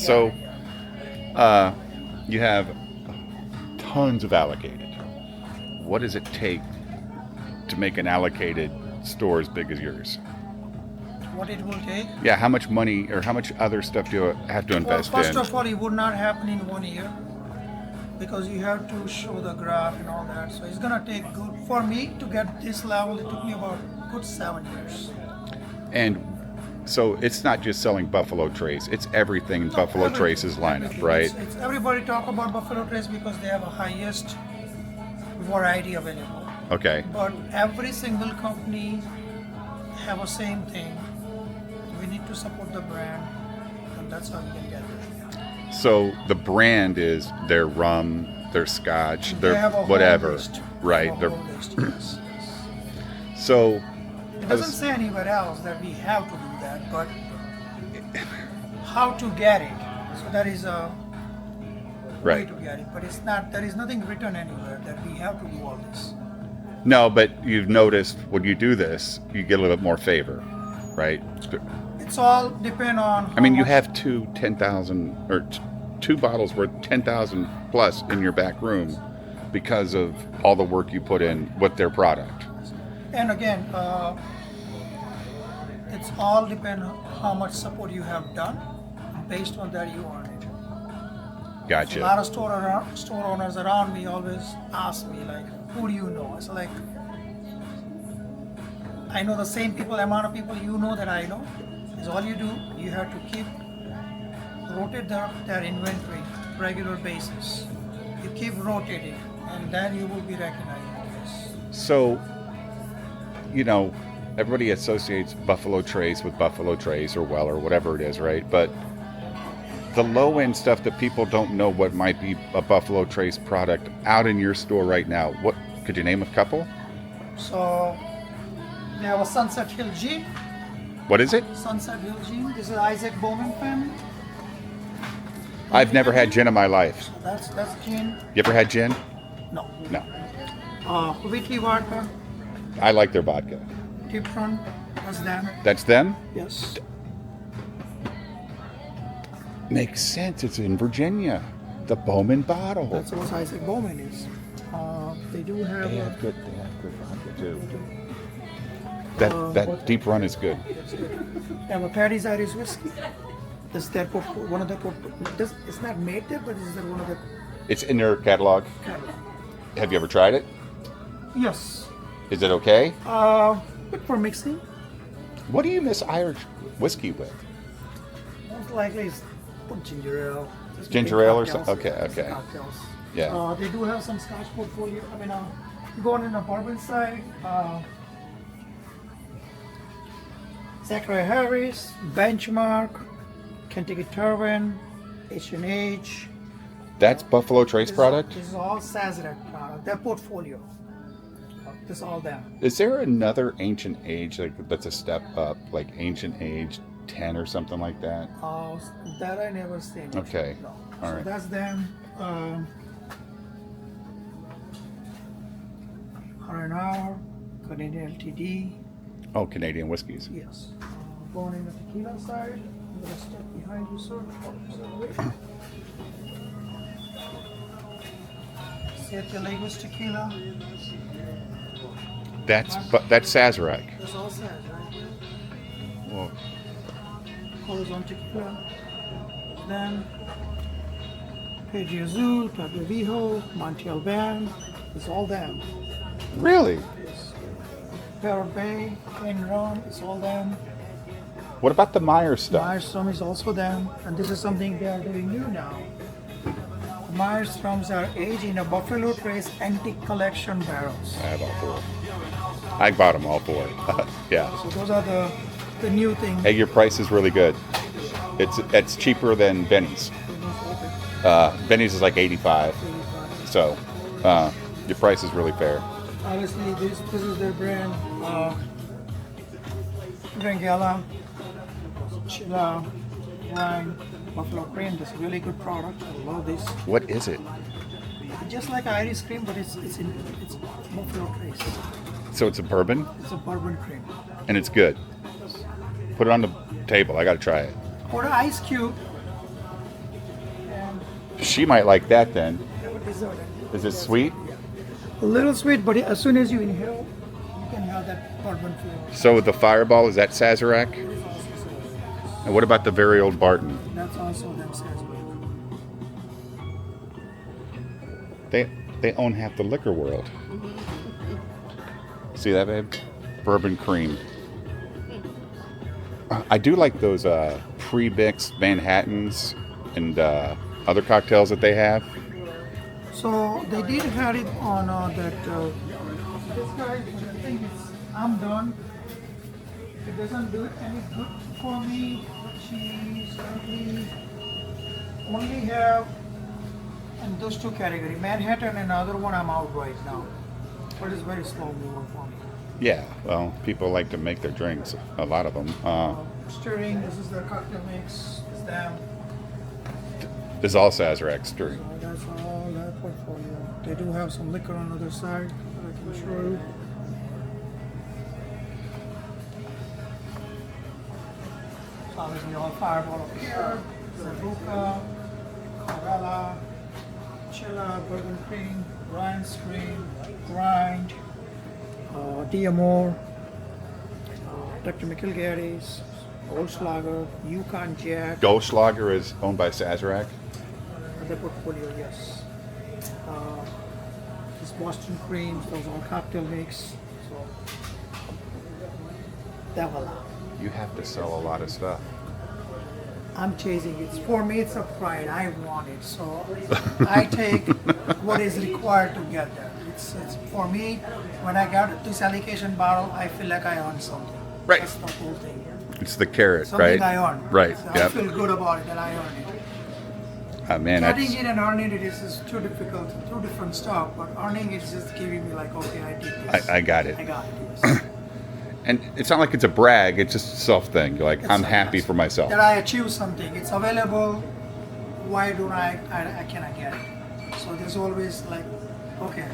So, you have tons of allocated. What does it take to make an allocated store as big as yours? What it will take? Yeah, how much money or how much other stuff do you have to invest Well, first in? of all, it would not happen in 1 year because you have to show the graph and all that. So it's gonna take good for me to get this level. It took me about good 7 years. And so it's not just selling Buffalo Trace; it's everything in Buffalo Trace's lineup, Everything. right? It's everybody talk about Buffalo Trace because they have a highest variety available. Okay. But every single company have a same thing. We need to support the brand, and that's how we can get there. So the brand is their rum, their scotch, They their have a whole whatever, list. right? They They're, have a whole list, yes. so It doesn't say anywhere else that we have to do that, but how to get it. So that is a way right. to get it, but it's not. There is nothing written anywhere that we have to do all this. No, but you've noticed when you do this, you get a little bit more favor, right? It's all depend on. I mean, how you much- have two bottles worth 10,000 plus in your back room because of all the work you put in with their product. And again, it's all depend on how much support you have done. Based on that, you earn it. A Gotcha. lot of store owners around me always ask me like, "Who do you know?" It's like I know the same amount of people you know that I know. Is all you do. You have to keep rotate their inventory regular basis. You keep rotating, and then you will be recognized. Yes. So, everybody associates Buffalo Trace with Buffalo Trace or Well or whatever it is, right? But the low end stuff that people don't know what might be a Buffalo Trace product out in your store right now. What could you name a couple? So they have a Sunset Hill Gin. What is it? Sunset Hill Gin. This is Isaac Bowman family. I've never had gin in my life. So that's gin. You ever had gin? No. No. Whiskey vodka. I like their vodka. Tip run. That's them. That's them? Yes. Makes sense. It's in Virginia. The Bowman bottle. That's what Isaac Bowman is. They do have. They have good vodka too. That deep run is good. They have a Paddy's Irish whiskey. This their one of the. It's not made there, but this is one of the. It's in their catalog. Catalog. Have you ever tried it? Yes. Is it okay? Good for mixing. What do you miss Irish whiskey with? Most likely it's put ginger ale. Just Ginger make ale or cocktails. something? Okay, Just okay. cocktails. Yeah. They do have some Scotch portfolio. I mean, going in the bourbon side, Zachary Harris, Benchmark, Kentucky Turbine, H&H. That's Buffalo Trace product? This is all Sazerac product. Their portfolio. This is all them. Is there another ancient age that's a step up, like ancient age 10 or something like that? That I never seen. Okay. No. All So right. that's them. R&R, Canadian LTD. Oh, Canadian whiskeys. Yes. Going in the tequila side, I'm going to step behind you, sir. Siete Lagos tequila. That's Sazerac. That's all said, right? Well, Corazon tequila. Then Pedro Azul, Padre Viejo, Montiel Band. It's all them. really? Parrot Bay, Plain Rum, it's all them. What about the Myers stuff? Myers Rum is also them, and this is something they are doing new now. Myers Rums are aged in a Buffalo Trace antique collection barrels. I have all four. I bought them all four. Yeah. So those are the new things. Hey, your price is really good. It's cheaper than Benny's. Benny's is like 85. So your price is really fair. Obviously, this is their brand. Grangela, Chilla, Wine, Buffalo Cream. This is a really good product. I love this. What is it? Just like Irish cream, but it's Buffalo Trace. So it's a bourbon It's a bourbon cream. and it's good. Put it on the table. I got to try it. Put an ice cube She might like that then. Have a dessert. Is it sweet? A little sweet, but as soon as you inhale, you can have that bourbon flavor. So the Fireball, is that Sazerac? It is also Sazerac. And what about the very old Barton? That's also them Sazerac. They own half the liquor world. See that, babe? Bourbon cream. I do like those pre-mixed Manhattans and other cocktails that they have. So they did have it on that. This guy, the thing is, I'm done. It doesn't do any good for me. Cheese, currently only have in those two categories, Manhattan and other one I'm out right now. But it's very slow mover for me. Yeah, well, people like to make their drinks, a lot of them. Stirring, this is their cocktail mix. It's them. This is all Sazerac stirring. So that's all that portfolio. They do have some liquor on the other side that I can show you. So obviously all Fireball up here, Zabuka, Corella, Chilla, Bourbon Cream, Ryan's Cream, Grind, DMO, Dr. McIlgary's, Goldschlager, Yukon Jack. Goldschlager is owned by Sazerac. The portfolio, yes. This Boston creams, those are cocktail mix. So, that voila. You have to sell a lot of stuff. I'm chasing it. For me, it's a pride. I want it. So, I take what is required to get there. It's for me, when I got this allocation bottle, I feel like I earned something. Right. That's the whole thing. It's the carrot, Something right? I earned. Right. So I Yep. feel good about it that I earned it. Man, Getting that's it and earning it is too difficult, two different stuff. But earning it is just giving me like, okay, I did this. I got it. I got it. Yes. And it's not like it's a brag. It's just a self thing. You're like, I'm happy for myself. That I achieved something. It's available. Why don't I cannot get it? So there's always like, okay.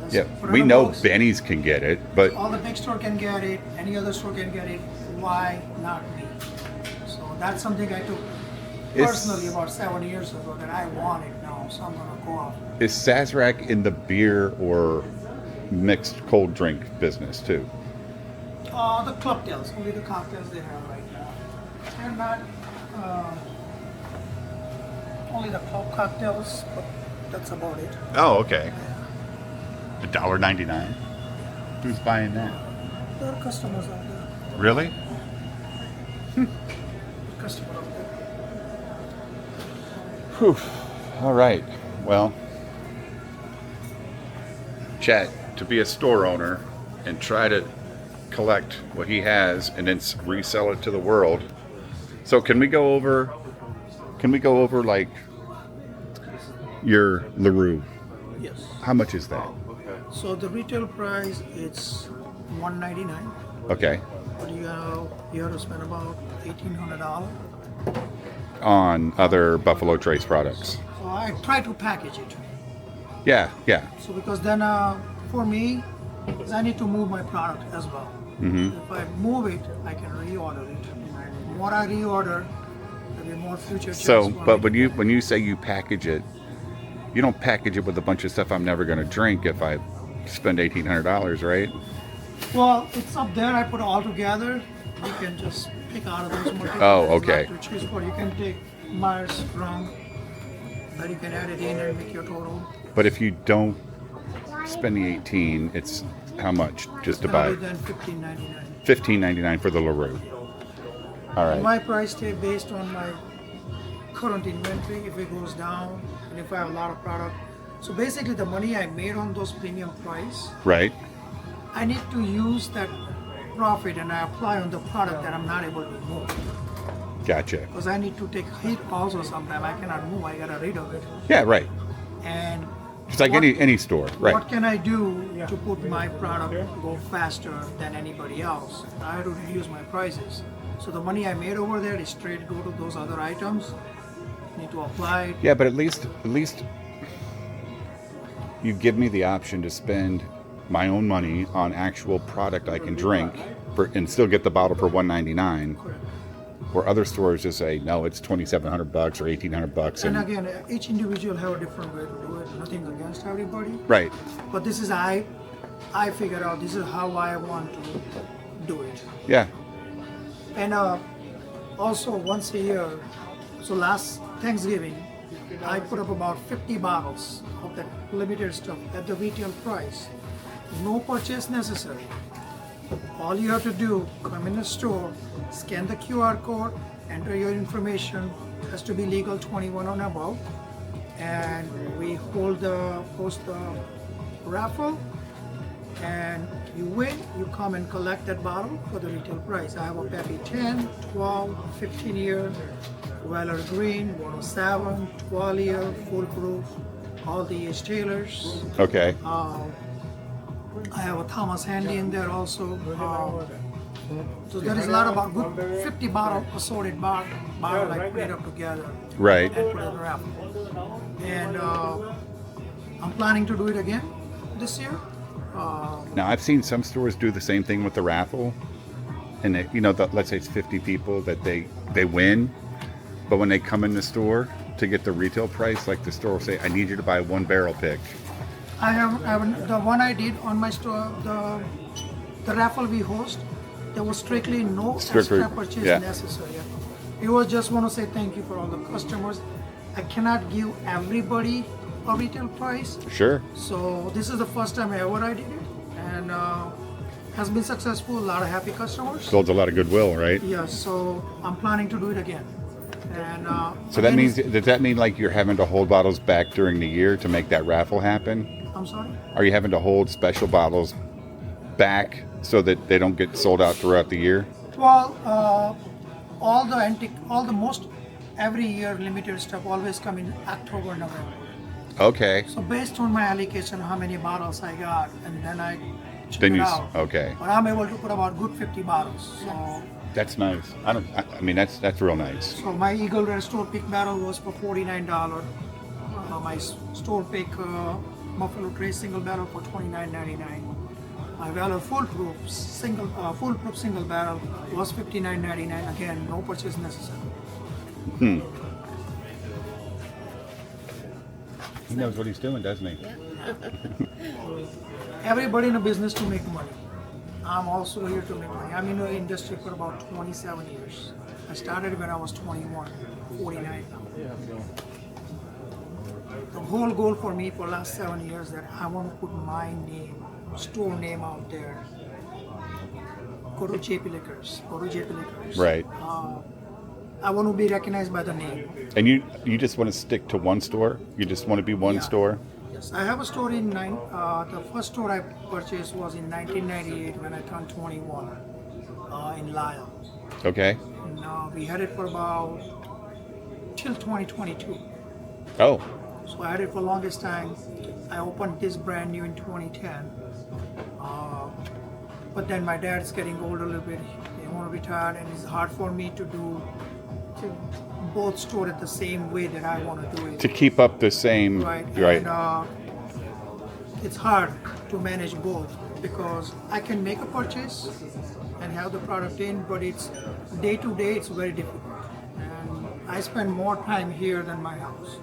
let's Yeah, put it we in a know box. Benny's can get it, but All the big store can get it. Any other store can get it. Why not me? So that's something I took personally about 7 years ago that I want it now. So I'm gonna go off. is Sazerac in the beer or mixed cold drink business too? The cocktails, only the cocktails they have right now. They're not only the club cocktails, but that's about it. Oh, okay. $1.99. Who's buying that? There are customers out there. Really? Customer out there. Whew. All right. Well, Chet, to be a store owner and try to collect what he has and then resell it to the world. So can we go over like your LaRue? Yes. How much is that? So the retail price it's $199, Okay. but you have to spend about $1,800. On other Buffalo Trace products. So I try to package it. Yeah, yeah. So because then for me, because I need to move my product as well. If I move it, I can reorder it. And what I reorder, there'll be more future. So, checks for but me. when you say you package it, you don't package it with a bunch of stuff I'm never going to drink if I spend $1,800, right? Well, it's up there. I put it all together. You can just pick out of those multiple. Oh, There's okay. lot to choose for. You can take Myers rum, then you can add it in and make your total. But if you don't spend the 18, it's how much just to buy Other it? than $15.99. $15.99 for the LaRue. All right. My price tag based on my current inventory. If it goes down, and if I have a lot of product. So basically, the money I made on those premium price, Right. I need to use that profit and I apply on the product that I'm not able to move. Gotcha. Because I need to take heat also sometime. I cannot move. I gotta rid of it. Yeah, right. And It's like what- any store, right? What can I do to put my product go faster than anybody else? I have to reduce my prices. So the money I made over there is straight go to those other items. Need to apply it. Yeah, but at least you give me the option to spend my own money on actual product I can drink and still get the bottle for $1.99. Where other stores just say, no, it's $2,700 or $1,800. And again, each individual have a different way to do it. Nothing against everybody. Right. But this is I figured out this is how I want to do it. Yeah. And also once a year, so last Thanksgiving, I put up about 50 bottles of that limited stuff at the retail price. No purchase necessary. All you have to do, come in the store, scan the QR code, enter your information, has to be legal 21 and above, and we host the raffle, and you win, you come and collect that bottle for the retail price. I have a Peppy 10, 12, 15 year, Weller Green, 107, 12 year, foolproof, all the age tailors. Okay. I have a Thomas Handy in there also. So there is a lot of good 50 bottle assorted bottle I put it up together. Right. And put it in the raffle. And I'm planning to do it again this year. Now, I've seen some stores do the same thing with the raffle. And, they, let's say it's 50 people that they win. But when they come in the store to get the retail price, like the store will say, I need you to buy one barrel pick. I have the one I did on my store, the raffle we host, there was strictly no extra purchase necessary. We was just want to say thank you for all the customers. I cannot give everybody a retail price. Sure. So this is the first time ever I did it, and has been successful. A lot of happy customers. Builds a lot of goodwill, right? Yes. So I'm planning to do it again. And so that means, does that mean like you're having to hold bottles back during the year to make that raffle happen? I'm sorry? Are you having to hold special bottles back so that they don't get sold out throughout the year? Well, most every year limited stuff always come in October, November. Okay. So based on my allocation, how many bottles I got, and then I check it out. Okay. But I'm able to put about good 50 bottles. So that's nice. I mean, that's real nice. So my Eagle Rare Store Pick barrel was for $49. My Store Pick Buffalo Trace single barrel for $29.99. My Weller foolproof single barrel was $59.99. Again, no purchase necessary. He knows what he's doing, doesn't he? Everybody in a business to make money. I'm also here to make money. I'm in the industry for about 27 years. I started when I was 21, 49 now. The whole goal for me for the last 7 years that I want to put my name, store name out there. Go to JP Liquors. Right. I want to be recognized by the name. And you just want to stick to one store? You just want to be one store? Yes, I have a store in the first store I purchased was in 1998 when I turned 21 in Lyle. Okay. And we had it for about till 2022. Oh. So I had it for the longest time. I opened this brand new in 2010. But then my dad's getting old a little bit. He want to retire, and it's hard for me to do both store at the same way that I want to do it. To keep up the same. Right. Right. And it's hard to manage both because I can make a purchase and have the product in, but it's day to day. It's very difficult, and I spend more time here than my house.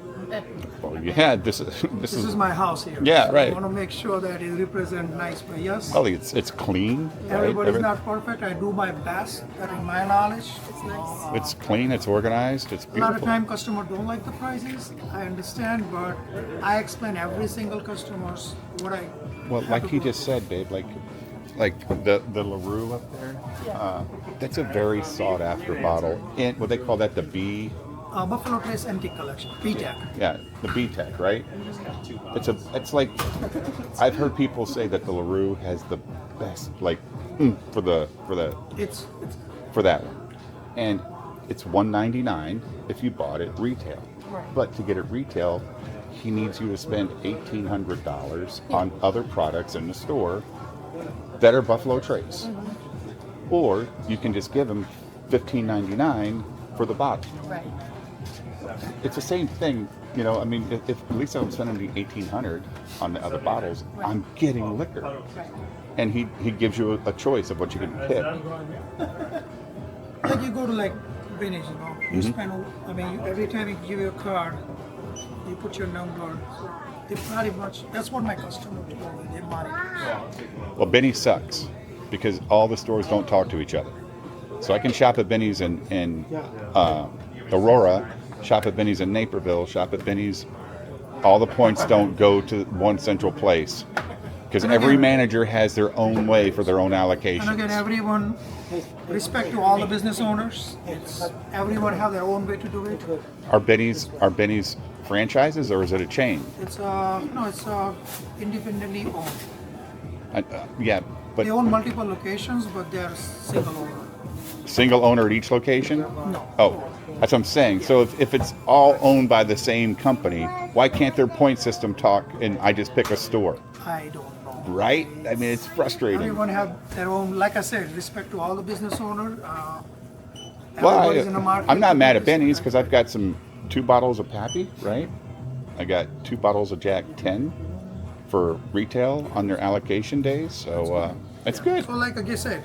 Well, you had this is my house here. Yeah, right. I want to make sure that it represents nice. But yes, well, it's clean. Everybody's right? not perfect. I do my best, that in my knowledge. It's nice. It's clean. It's organized. It's beautiful. A lot of time customers don't like the prices. I understand, but I explain every single customers what I. Well, like he just said, babe, like the LaRue up there, that's a very sought after bottle. And what they call that, the B. Buffalo Trace Antique Collection, BTEC. Yeah, the B-Tech, right? It's like, I've heard people say that the LaRue has the best, like, for that one. And it's $199 if you bought it retail. Right. But to get it retail, he needs you to spend $1,800 on other products in the store that are Buffalo Trace. Or you can just give him $15.99 for the bottle. Right. It's the same thing, I mean, if at least I'm spending the $1,800 on the other bottles, I'm getting liquor. Right. And he gives you a choice of what you can pick. Like you go to Benny's, you know. You spend, I mean, every time you give your card, you put your number. They pretty much, that's what my customers do. They monitor. Well, Benny sucks because all the stores don't talk to each other. So I can shop at Benny's in Aurora, shop at Benny's in Naperville, shop at Benny's. All the points don't go to one central place because every manager has their own way for their own allocations. And again, everyone, respect to all the business owners. Everyone have their own way to do it. Are Benny's franchises or is it a chain? It's independently owned. Yeah, but They own multiple locations, but they're single owner. single owner at each location? No. Oh, that's what I'm saying. So if it's all owned by the same company, why can't their point system talk and I just pick a store? I don't know. Right? I mean, it's frustrating. Everyone have their own, like I said, respect to all the business owners. Well, Everybody's in the market. I'm not mad at Benny's because I've got 2 bottles of Pappy, right? I got 2 bottles of Jack 10 for retail on their allocation days, so that's good. So like I said,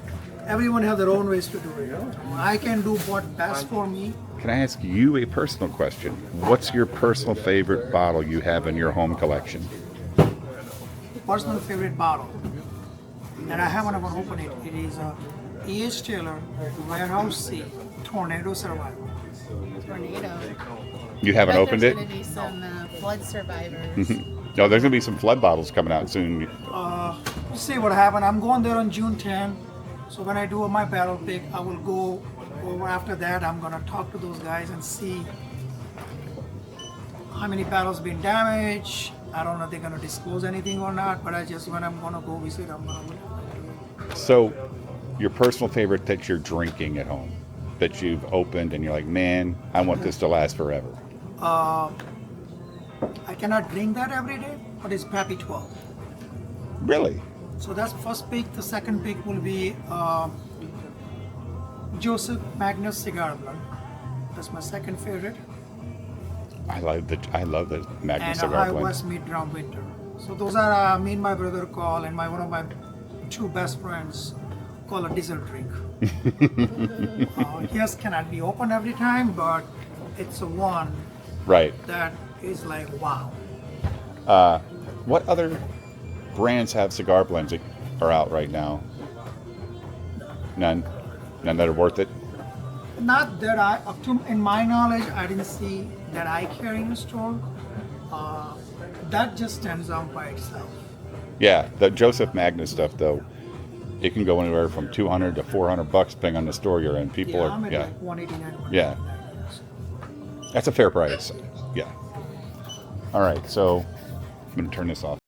everyone have their own ways to do it. I can do what's best for me. Can I ask you a personal question? What's your personal favorite bottle you have in your home collection? Personal favorite bottle. And I haven't even opened it. It is a E.H. Taylor Warehouse C Tornado Survival. Tornado. You haven't opened it? There's going to be some flood survivors. No, there's going to be some flood bottles coming out soon. We'll see what happens. I'm going there on June 10. So when I do my barrel pick, I will go over after that. I'm going to talk to those guys and see how many barrels been damaged. I don't know if they're going to disclose anything or not, but when I'm going to go visit, I'm going to look. So, your personal favorite that you're drinking at home, that you've opened and you're like, man, I want this to last forever. I cannot drink that every day, but it's Pappy 12. Really? So that's first pick. The second pick will be Joseph Magnus Cigar Blend. That's my second favorite. I love the Magnus And a Cigar High Blend. West Mid-Drum Winter. So those are me and my brother call, and one of my 2 best friends call a diesel drink. Yes, cannot be open every time, but it's a one Right. that is like wow. What other brands have cigar blends that are out right now? None that are worth it? Not that in my knowledge, I didn't see that I carry in the store. That just stands out by itself. Yeah, the Joseph Magnus stuff though, it can go anywhere from $200 to $400 depending on the store you're in. People Yeah, are I'm at like 189. Yeah. That's a fair price. Yeah. All right, so I'm going to turn this off.